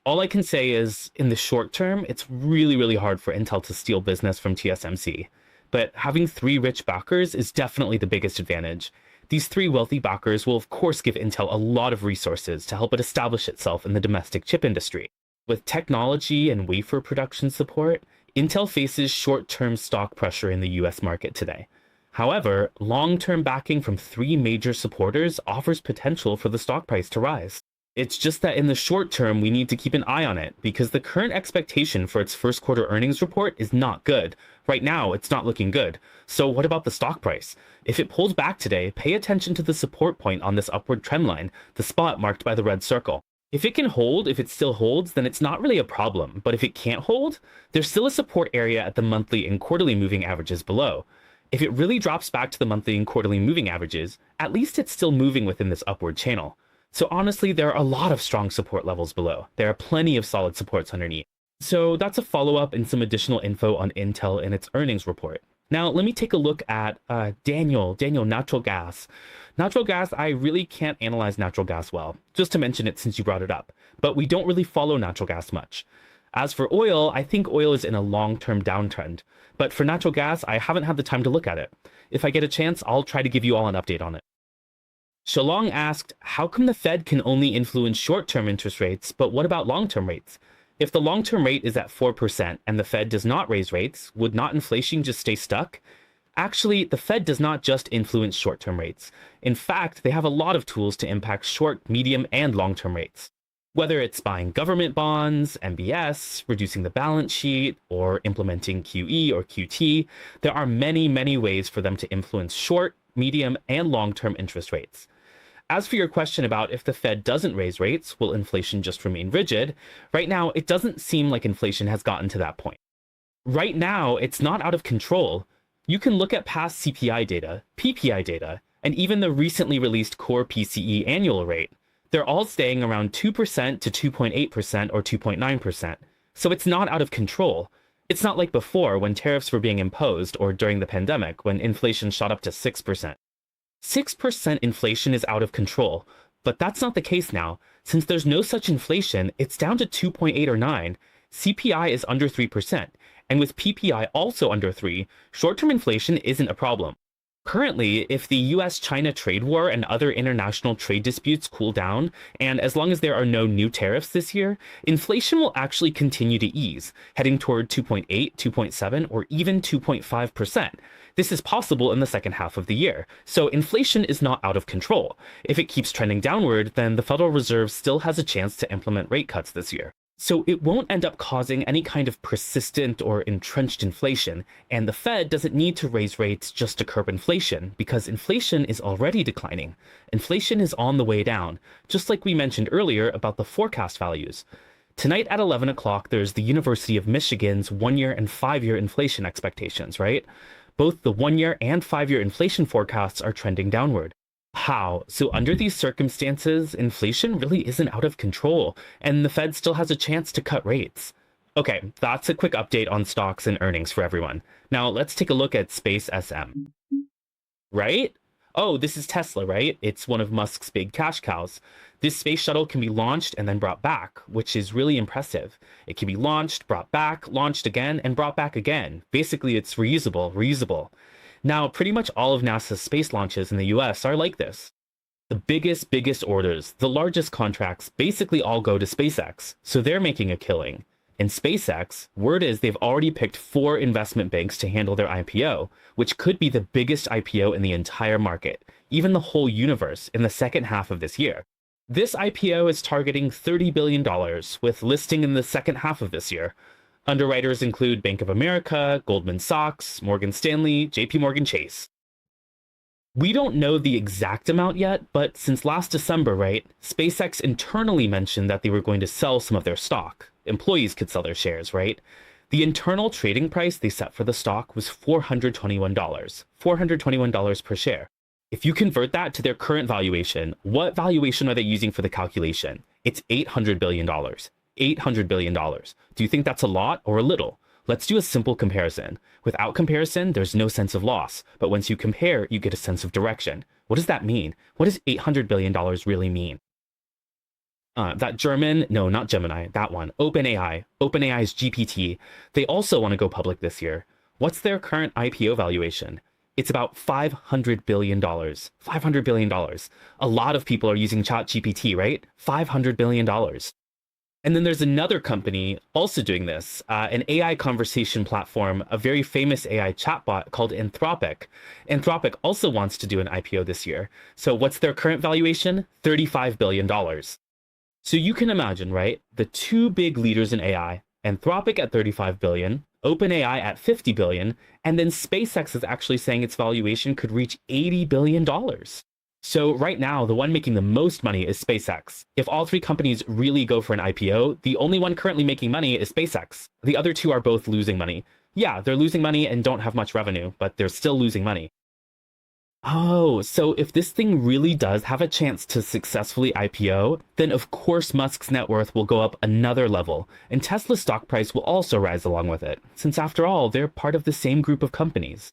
All I can say is, in the short term, it's really, really hard for Intel to steal business from TSMC. But having three rich backers is definitely the biggest advantage. These three wealthy backers will of course give Intel a lot of resources to help it establish itself in the domestic chip industry. With technology and wafer production support, Intel faces short-term stock pressure in the US market today. However, long-term backing from three major supporters offers potential for the stock price to rise. It's just that in the short term, we need to keep an eye on it because the current expectation for its first quarter earnings report is not good. Right now, it's not looking good. So what about the stock price? If it pulls back today, pay attention to the support point on this upward trend line, the spot marked by the red circle. If it can hold, if it still holds, then it's not really a problem. But if it can't hold, there's still a support area at the monthly and quarterly moving averages below. If it really drops back to the monthly and quarterly moving averages, at least it's still moving within this upward channel. So honestly, there are a lot of strong support levels below. There are plenty of solid supports underneath. So that's a follow-up and some additional info on Intel and its earnings report. Now, let me take a look at Daniel, natural gas. Natural gas, I really can't analyze natural gas well, just to mention it since you brought it up. But we don't really follow natural gas much. As for oil, I think oil is in a long-term downtrend. But for natural gas, I haven't had the time to look at it. If I get a chance, I'll try to give you all an update on it. Shalong asked, how come the Fed can only influence short-term interest rates, but what about long-term rates? If the long-term rate is at 4% and the Fed does not raise rates, would not inflation just stay stuck? Actually, the Fed does not just influence short-term rates. In fact, they have a lot of tools to impact short, medium, and long-term rates. Whether it's buying government bonds, MBS, reducing the balance sheet, or implementing QE or QT, there are many, many ways for them to influence short, medium, and long-term interest rates. As for your question about if the Fed doesn't raise rates, will inflation just remain rigid? Right now, it doesn't seem like inflation has gotten to that point. Right now, it's not out of control. You can look at past CPI data, PPI data, and even the recently released core PCE annual rate. They're all staying around 2% to 2.8% or 2.9%. So it's not out of control. It's not like before when tariffs were being imposed or during the pandemic when inflation shot up to 6%. 6% inflation is out of control, but that's not the case now. Since there's no such inflation, it's down to 2.8 or 9. CPI is under 3%, and with PPI also under 3, short-term inflation isn't a problem. Currently, if the US-China trade war and other international trade disputes cool down, and as long as there are no new tariffs this year, inflation will actually continue to ease, heading toward 2.8, 2.7, or even 2.5%. This is possible in the second half of the year, so inflation is not out of control. If it keeps trending downward, then the Federal Reserve still has a chance to implement rate cuts this year. So it won't end up causing any kind of persistent or entrenched inflation, and the Fed doesn't need to raise rates just to curb inflation, because inflation is already declining. Inflation is on the way down, just like we mentioned earlier about the forecast values. Tonight at 11 o'clock, there's the University of Michigan's 1-year and 5-year inflation expectations, right? Both the 1-year and 5-year inflation forecasts are trending downward. How? So under these circumstances, inflation really isn't out of control, and the Fed still has a chance to cut rates. Okay, that's a quick update on stocks and earnings for everyone. Now let's take a look at Space SM. Right? Oh, this is Tesla, right? It's one of Musk's big cash cows. This space shuttle can be launched and then brought back, which is really impressive. It can be launched, brought back, launched again, and brought back again. Basically, it's reusable. Now, pretty much all of NASA's space launches in the US are like this. The biggest orders, the largest contracts, basically all go to SpaceX, so they're making a killing. In SpaceX, word is they've already picked 4 investment banks to handle their IPO, which could be the biggest IPO in the entire market, even the whole universe, in the second half of this year. This IPO is targeting $30 billion, with listing in the second half of this year. Underwriters include Bank of America, Goldman Sachs, Morgan Stanley, JP Morgan Chase. We don't know the exact amount yet, but since last December, right, SpaceX internally mentioned that they were going to sell some of their stock. Employees could sell their shares, right? The internal trading price they set for the stock was $421 per share. If you convert that to their current valuation, what valuation are they using for the calculation? It's $800 billion. $800 billion. Do you think that's a lot or a little? Let's do a simple comparison. Without comparison, there's no sense of loss. But once you compare, you get a sense of direction. What does that mean? What does $800 billion really mean? That German, no, not Gemini, that one, OpenAI's GPT, they also want to go public this year. What's their current IPO valuation? It's about $500 billion. $500 billion. A lot of people are using ChatGPT, right? $500 billion. And then there's another company also doing this, an AI conversation platform, a very famous AI chatbot called Anthropic. Anthropic also wants to do an IPO this year. So what's their current valuation? $35 billion. So you can imagine, right? The 2 big leaders in AI, Anthropic at 35 billion, OpenAI at 50 billion, and then SpaceX is actually saying its valuation could reach $80 billion. So right now, the one making the most money is SpaceX. If all 3 companies really go for an IPO, the only one currently making money is SpaceX. The other 2 are both losing money. Yeah, they're losing money and don't have much revenue, but they're still losing money. Oh, so if this thing really does have a chance to successfully IPO, then of course Musk's net worth will go up another level, and Tesla's stock price will also rise along with it, since after all, they're part of the same group of companies.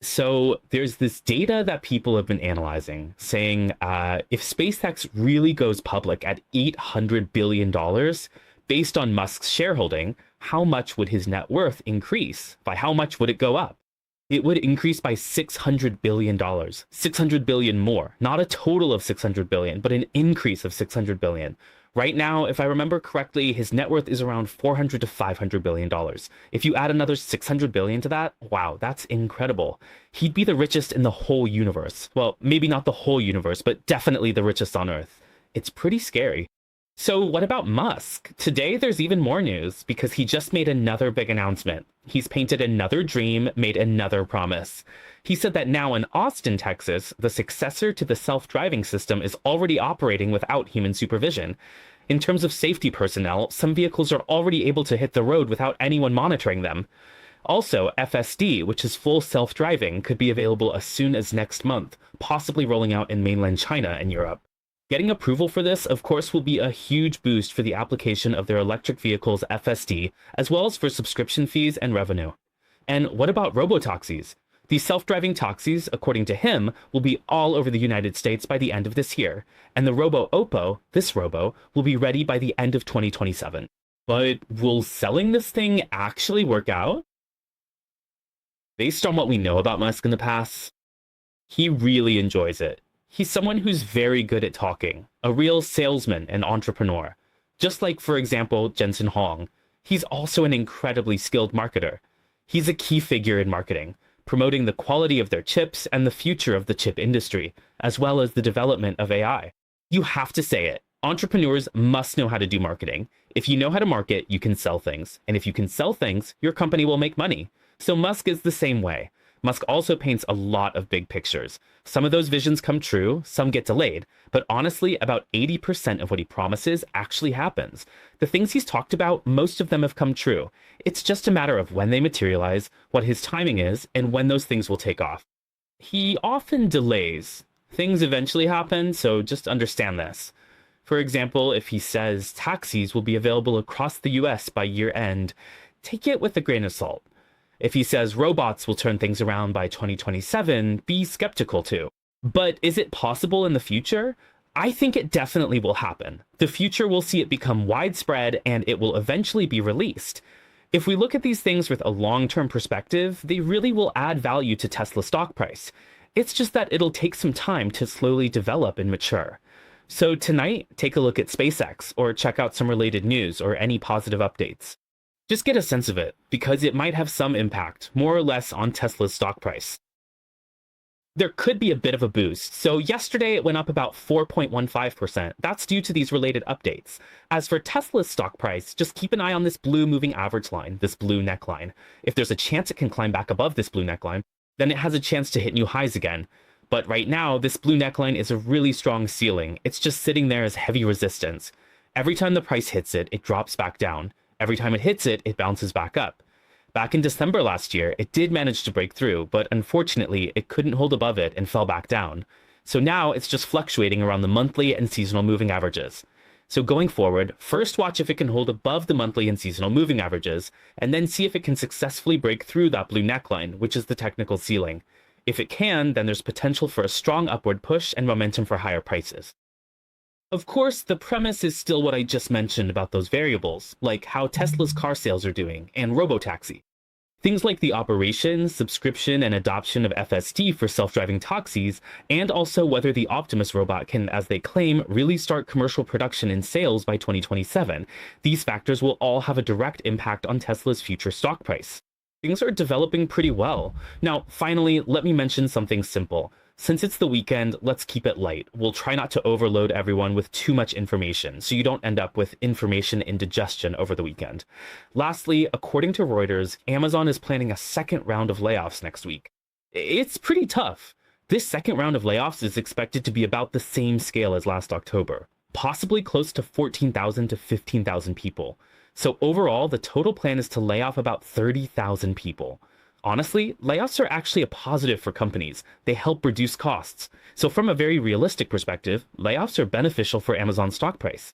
So there's this data that people have been analyzing, saying if SpaceX really goes public at $800 billion, based on Musk's shareholding, how much would his net worth increase? By how much would it go up? It would increase by $600 billion, 600 billion more, not a total of 600 billion, but an increase of 600 billion. Right now, if I remember correctly, his net worth is around $400 to $500 billion. If you add another 600 billion to that, wow, that's incredible. He'd be the richest in the whole universe. Well, maybe not the whole universe, but definitely the richest on Earth. It's pretty scary. So what about Musk? Today, there's even more news because he just made another big announcement. He's painted another dream, made another promise. He said that now in Austin, Texas, the successor to the self-driving system is already operating without human supervision. In terms of safety personnel, some vehicles are already able to hit the road without anyone monitoring them. Also, FSD, which is full self-driving, could be available as soon as next month, possibly rolling out in mainland China and Europe. Getting approval for this, of course, will be a huge boost for the application of their electric vehicles FSD, as well as for subscription fees and revenue. And what about robotaxis? These self-driving taxis, according to him, will be all over the United States by the end of this year, and the Robo-Oppo, this robo, will be ready by the end of 2027. But will selling this thing actually work out? Based on what we know about Musk in the past, he really enjoys it. He's someone who's very good at talking, a real salesman and entrepreneur. Just like, for example, Jensen Huang. He's also an incredibly skilled marketer. He's a key figure in marketing, promoting the quality of their chips and the future of the chip industry, as well as the development of AI. You have to say it. Entrepreneurs must know how to do marketing. If you know how to market, you can sell things. And if you can sell things, your company will make money. So Musk is the same way. Musk also paints a lot of big pictures. Some of those visions come true, some get delayed, but honestly, about 80% of what he promises actually happens. The things he's talked about, most of them have come true. It's just a matter of when they materialize, what his timing is, and when those things will take off. He often delays. Things eventually happen, so just understand this. For example, if he says taxis will be available across the US by year end, take it with a grain of salt. If he says robots will turn things around by 2027, be skeptical too. But is it possible in the future? I think it definitely will happen. The future will see it become widespread and it will eventually be released. If we look at these things with a long-term perspective, they really will add value to Tesla's stock price. It's just that it'll take some time to slowly develop and mature. So tonight, take a look at SpaceX or check out some related news or any positive updates. Just get a sense of it, because it might have some impact, more or less, on Tesla's stock price. There could be a bit of a boost. So yesterday it went up about 4.15%. That's due to these related updates. As for Tesla's stock price, just keep an eye on this blue moving average line, this blue neckline. If there's a chance it can climb back above this blue neckline, then it has a chance to hit new highs again. But right now, this blue neckline is a really strong ceiling. It's just sitting there as heavy resistance. Every time the price hits it, it drops back down. Every time it hits it, it bounces back up. Back in December last year, it did manage to break through, but unfortunately, it couldn't hold above it and fell back down. So now it's just fluctuating around the monthly and seasonal moving averages. So going forward, first watch if it can hold above the monthly and seasonal moving averages, and then see if it can successfully break through that blue neckline, which is the technical ceiling. If it can, then there's potential for a strong upward push and momentum for higher prices. Of course, the premise is still what I just mentioned about those variables, like how Tesla's car sales are doing and robotaxi. Things like the operation, subscription, and adoption of FSD for self-driving taxis, and also whether the Optimus robot can, as they claim, really start commercial production and sales by 2027. These factors will all have a direct impact on Tesla's future stock price. Things are developing pretty well. Now, finally, let me mention something simple. Since it's the weekend, let's keep it light. We'll try not to overload everyone with too much information, so you don't end up with information indigestion over the weekend. Lastly, according to Reuters, Amazon is planning a second round of layoffs next week. It's pretty tough. This second round of layoffs is expected to be about the same scale as last October, possibly close to 14,000 to 15,000 people. So overall, the total plan is to lay off about 30,000 people. Honestly, layoffs are actually a positive for companies. They help reduce costs. So from a very realistic perspective, layoffs are beneficial for Amazon's stock price.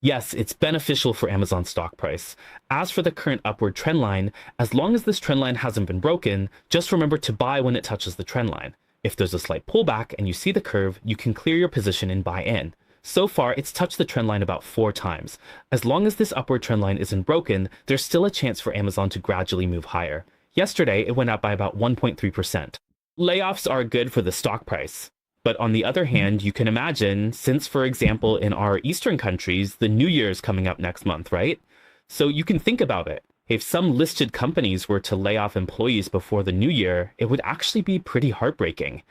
Yes, it's beneficial for Amazon's stock price. As for the current upward trend line, as long as this trend line hasn't been broken, just remember to buy when it touches the trend line. If there's a slight pullback and you see the curve, you can clear your position and buy in. So far, it's touched the trend line about 4 times. As long as this upward trend line isn't broken, there's still a chance for Amazon to gradually move higher. Yesterday, it went up by about 1.3%. Layoffs are good for the stock price. But on the other hand, you can imagine, since, for example, in our Eastern countries, the New Year is coming up next month, right? So you can think about it. If some listed companies were to lay off employees before the New Year, it would actually be pretty heartbreaking.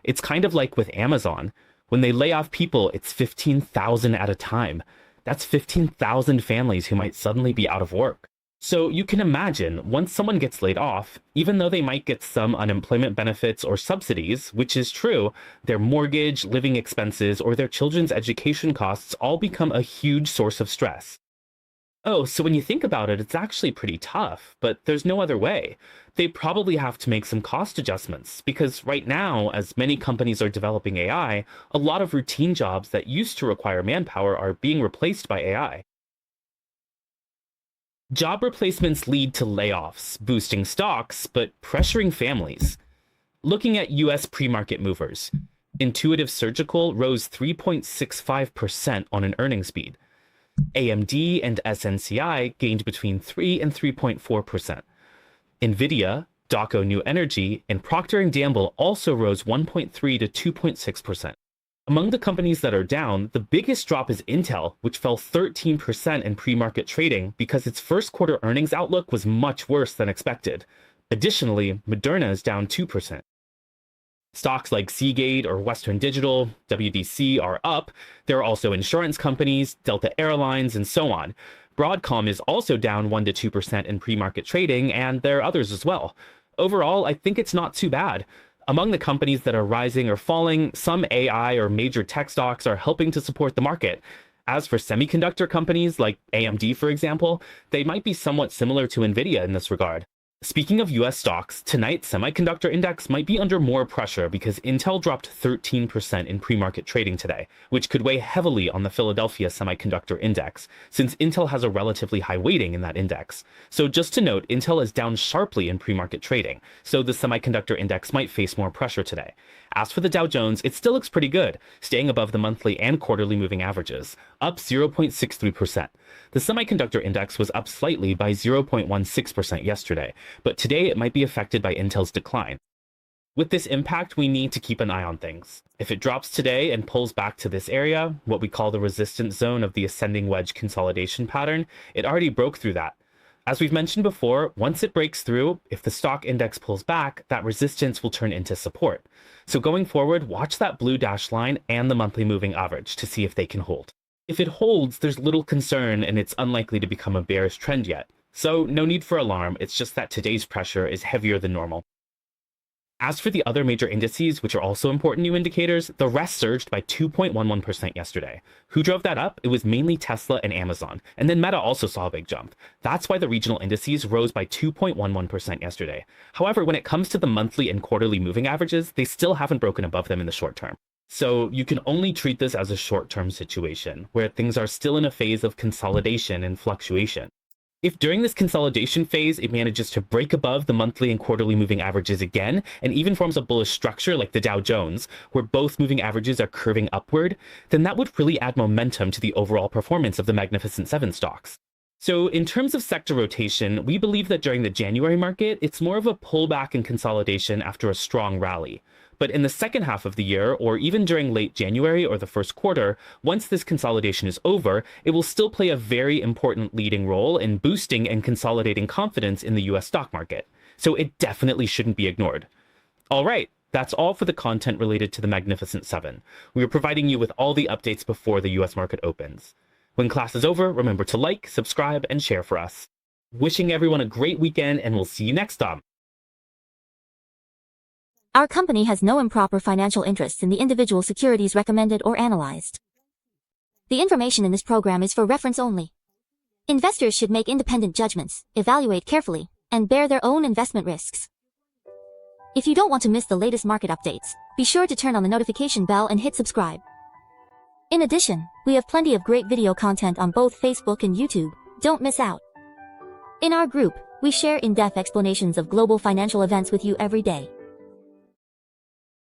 It's kind of like with Amazon. When they lay off people, it's 15,000 at a time. That's 15,000 families who might suddenly be out of work. So you can imagine, once someone gets laid off, even though they might get some unemployment benefits or subsidies, which is true, their mortgage, living expenses, or their children's education costs all become a huge source of stress. Oh, so when you think about it, it's actually pretty tough, but there's no other way. They probably have to make some cost adjustments, because right now, as many companies are developing AI, a lot of routine jobs that used to require manpower are being replaced by AI. Job replacements lead to layoffs, boosting stocks, but pressuring families. Looking at US pre-market movers, Intuitive Surgical rose 3.65% on an earnings beat. AMD and SNCI gained between 3 and 3.4%. Nvidia, Daqo New Energy, and Procter & Gamble also rose 1.3 to 2.6%. Among the companies that are down, the biggest drop is Intel, which fell 13% in pre-market trading because its first quarter earnings outlook was much worse than expected. Additionally, Moderna is down 2%. Stocks like Seagate or Western Digital, WDC, are up. There are also insurance companies, Delta Airlines, and so on. Broadcom is also down 1 to 2% in pre-market trading, and there are others as well. Overall, I think it's not too bad. Among the companies that are rising or falling, some AI or major tech stocks are helping to support the market. As for semiconductor companies like AMD, for example, they might be somewhat similar to Nvidia in this regard. Speaking of US stocks, tonight's semiconductor index might be under more pressure because Intel dropped 13% in pre-market trading today, which could weigh heavily on the Philadelphia Semiconductor Index, since Intel has a relatively high weighting in that index. So just to note, Intel is down sharply in pre-market trading, so the semiconductor index might face more pressure today. As for the Dow Jones, it still looks pretty good, staying above the monthly and quarterly moving averages, up 0.63%. The semiconductor index was up slightly by 0.16% yesterday, but today it might be affected by Intel's decline. With this impact, we need to keep an eye on things. If it drops today and pulls back to this area, what we call the resistance zone of the ascending wedge consolidation pattern, it already broke through that. As we've mentioned before, once it breaks through, if the stock index pulls back, that resistance will turn into support. So going forward, watch that blue dashed line and the monthly moving average to see if they can hold. If it holds, there's little concern and it's unlikely to become a bearish trend yet. So no need for alarm, it's just that today's pressure is heavier than normal. As for the other major indices, which are also important new indicators, the rest surged by 2.11% yesterday. Who drove that up? It was mainly Tesla and Amazon, and then Meta also saw a big jump. That's why the regional indices rose by 2.11% yesterday. However, when it comes to the monthly and quarterly moving averages, they still haven't broken above them in the short term. So you can only treat this as a short-term situation, where things are still in a phase of consolidation and fluctuation. If during this consolidation phase it manages to break above the monthly and quarterly moving averages again, and even forms a bullish structure like the Dow Jones, where both moving averages are curving upward, then that would really add momentum to the overall performance of the Magnificent Seven stocks. So in terms of sector rotation, we believe that during the January market, it's more of a pullback and consolidation after a strong rally. But in the second half of the year, or even during late January or the first quarter, once this consolidation is over, it will still play a very important leading role in boosting and consolidating confidence in the US stock market. So it definitely shouldn't be ignored. All right, that's all for the content related to the Magnificent Seven. We are providing you with all the updates before the US market opens. When class is over, remember to like, subscribe, and share for us. Wishing everyone a great weekend, and we'll see you next time. Our company has no improper financial interests in the individual securities recommended or analyzed. The information in this program is for reference only. Investors should make independent judgments, evaluate carefully, and bear their own investment risks. If you don't want to miss the latest market updates, be sure to turn on the notification bell and hit subscribe. In addition, we have plenty of great video content on both Facebook and YouTube. Don't miss out. In our group, we share in-depth explanations of global financial events with you every day.